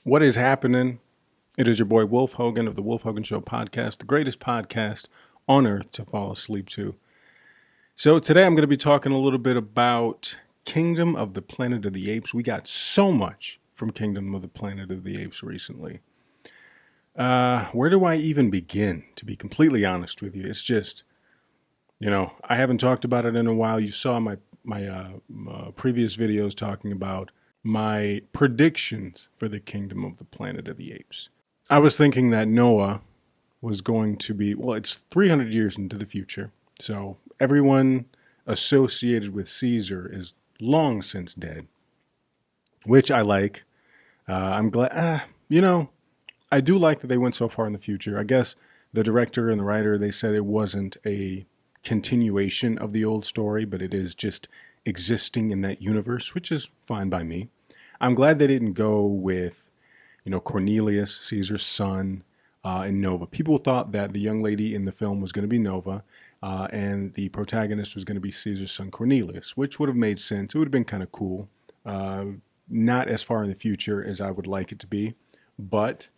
What is happening? It is your boy Wolf Hogan of the Wolf Hogan Show podcast, the greatest podcast on earth to fall asleep to. So today I'm going to be talking a little bit about Kingdom of the Planet of the Apes. We got so much from Kingdom of the Planet of the Apes recently. Where do I even begin, to be completely honest with you? It's just, I haven't talked about it in a while. You saw my previous videos talking about my predictions for the Kingdom of the Planet of the Apes. I was thinking that Noah was going to be, it's 300 years into the future, so everyone associated with Caesar is long since dead, which I like. I'm glad, I do like that they went so far in the future. I guess the director and the writer, they said it wasn't a continuation of the old story, but it is just existing in that universe, which is fine by me. I'm glad they didn't go with, Cornelius, Caesar's son, and Nova. People thought that the young lady in the film was going to be Nova, and the protagonist was going to be Caesar's son Cornelius, which would have made sense. It would have been kind of cool. Not as far in the future as I would like it to be, but,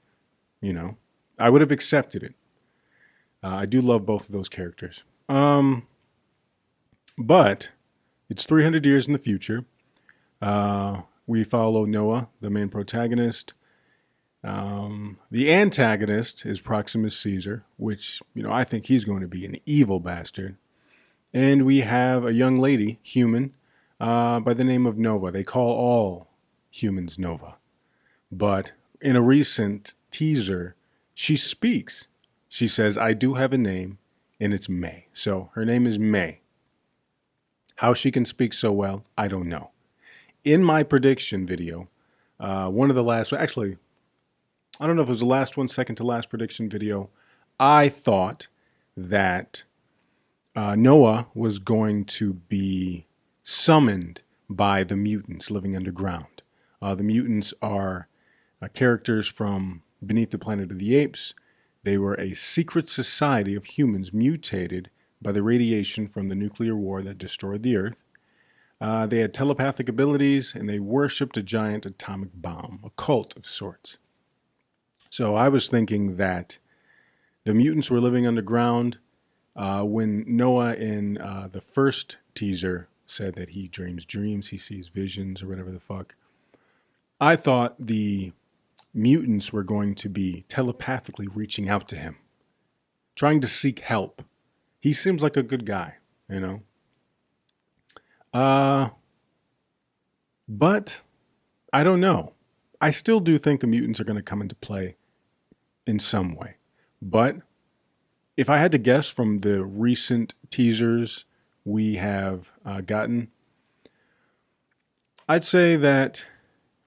I would have accepted it. I do love both of those characters. But it's 300 years in the future. We follow Noah, the main protagonist. The antagonist is Proximus Caesar, which, I think he's going to be an evil bastard. And we have a young lady, human, by the name of Nova. They call all humans Nova. But in a recent teaser, she speaks. She says, I do have a name, and it's May. So her name is May. How she can speak so well, I don't know. In my prediction video, one of the last, actually, I don't know if it was the last one, second to last prediction video, I thought that Noah was going to be summoned by the mutants living underground. The mutants are characters from Beneath the Planet of the Apes. They were a secret society of humans mutated by the radiation from the nuclear war that destroyed the Earth. They had telepathic abilities, and they worshipped a giant atomic bomb, a cult of sorts. So I was thinking that the mutants were living underground. When Noah in the first teaser said that he dreams dreams, he sees visions, or whatever the fuck, I thought the mutants were going to be telepathically reaching out to him, trying to seek help. He seems like a good guy, But I don't know. I still do think the mutants are going to come into play in some way. But if I had to guess from the recent teasers we have gotten, I'd say that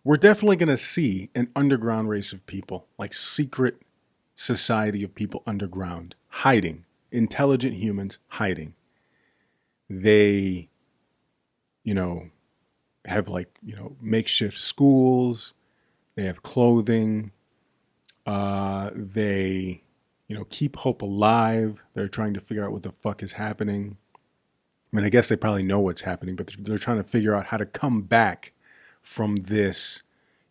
we're definitely going to see an underground race of people, like secret society of people underground, hiding, intelligent humans hiding. They, have makeshift schools. They have clothing. They, keep hope alive. They're trying to figure out what the fuck is happening. I mean, I guess they probably know what's happening, but they're trying to figure out how to come back from this,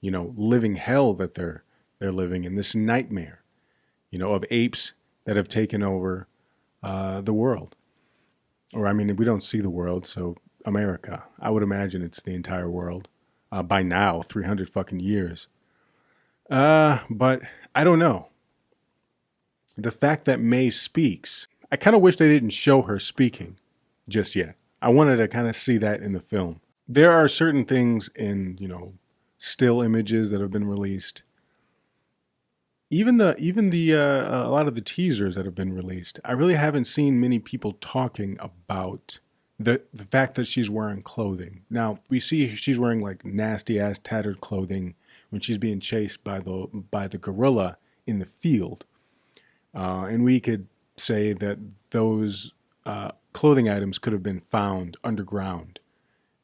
living hell that they're living in, this nightmare, of apes that have taken over the world. Or, I mean, we don't see the world, so America. I would imagine it's the entire world by now, 300 fucking years. But I don't know. The fact that May speaks, I kind of wish they didn't show her speaking just yet. I wanted to kind of see that in the film. There are certain things in, still images that have been released. Even the a lot of the teasers that have been released, I really haven't seen many people talking about the fact that she's wearing clothing. Now, we see she's wearing like nasty ass tattered clothing when she's being chased by the gorilla in the field. And we could say that those clothing items could have been found underground.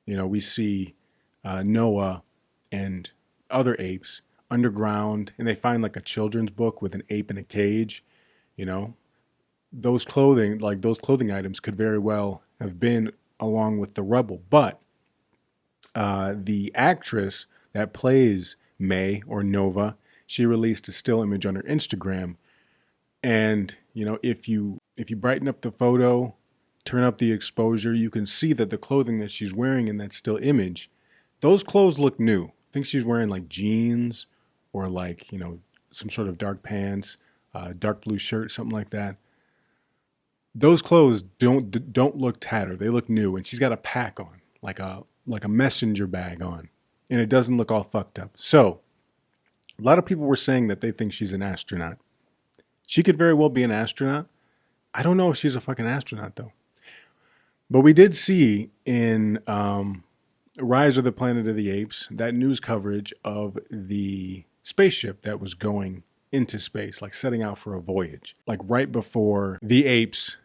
We see Noah and other apes underground, and they find like a children's book with an ape in a cage, those clothing items could very well have been along with the rebel. But the actress that plays May or Nova, she released a still image on her Instagram. And if you brighten up the photo, turn up the exposure, you can see that the clothing that she's wearing in that still image, those clothes look new. I think she's wearing like jeans or like, some sort of dark pants, dark blue shirt, something like that. Those clothes don't look tattered. They look new, and she's got a pack on, like a messenger bag on, and it doesn't look all fucked up. So, a lot of people were saying that they think she's an astronaut. She could very well be an astronaut. I don't know if she's a fucking astronaut though. But we did see in Rise of the Planet of the Apes that news coverage of the spaceship that was going into space, like setting out for a voyage, like right before the apes,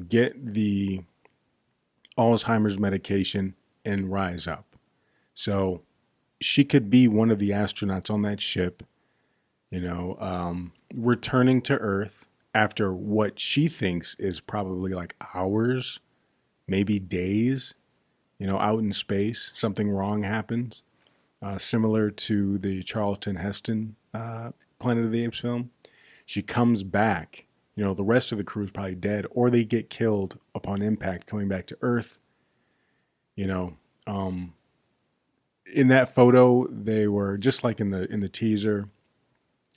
get the Alzheimer's medication and rise up. So she could be one of the astronauts on that ship, returning to Earth after what she thinks is probably like hours, maybe days, out in space. Something wrong happens, similar to the Charlton Heston Planet of the Apes film. She comes back. The rest of the crew is probably dead, or they get killed upon impact coming back to Earth. In that photo, they were just like in the teaser.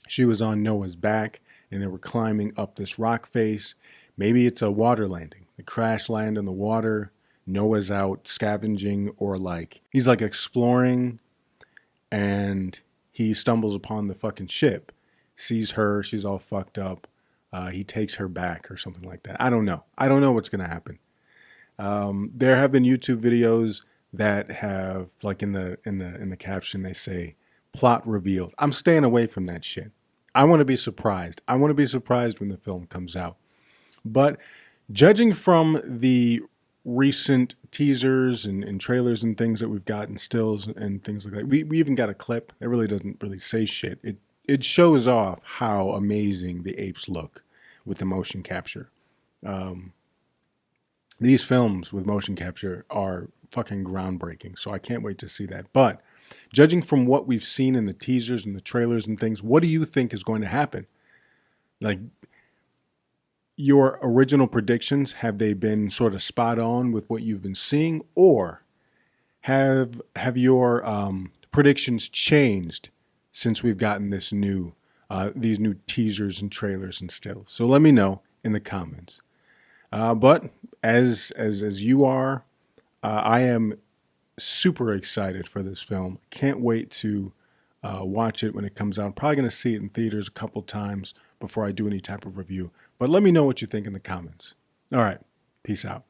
She was on Noah's back, and they were climbing up this rock face. Maybe it's a water landing. They crash land in the water. Noah's out scavenging, or he's exploring, and he stumbles upon the fucking ship, sees her, she's all fucked up. He takes her back or something like that. I don't know. I don't know what's going to happen. There have been YouTube videos that have, in the caption, they say plot revealed. I'm staying away from that shit. I want to be surprised. I want to be surprised when the film comes out. But judging from the recent teasers and trailers and things that we've gotten, stills and things like that, we even got a clip that really doesn't really say shit. It shows off how amazing the apes look with the motion capture. These films with motion capture are fucking groundbreaking, so I can't wait to see that. But judging from what we've seen in the teasers and the trailers and things, what do you think is going to happen? Your original predictions, have they been sort of spot on with what you've been seeing, or have your predictions changed since we've gotten these new teasers and trailers and stills? So let me know in the comments. But as you are, I am super excited for this film. Can't wait to watch it when it comes out. I'm probably going to see it in theaters a couple times before I do any type of review. But let me know what you think in the comments. All right. Peace out.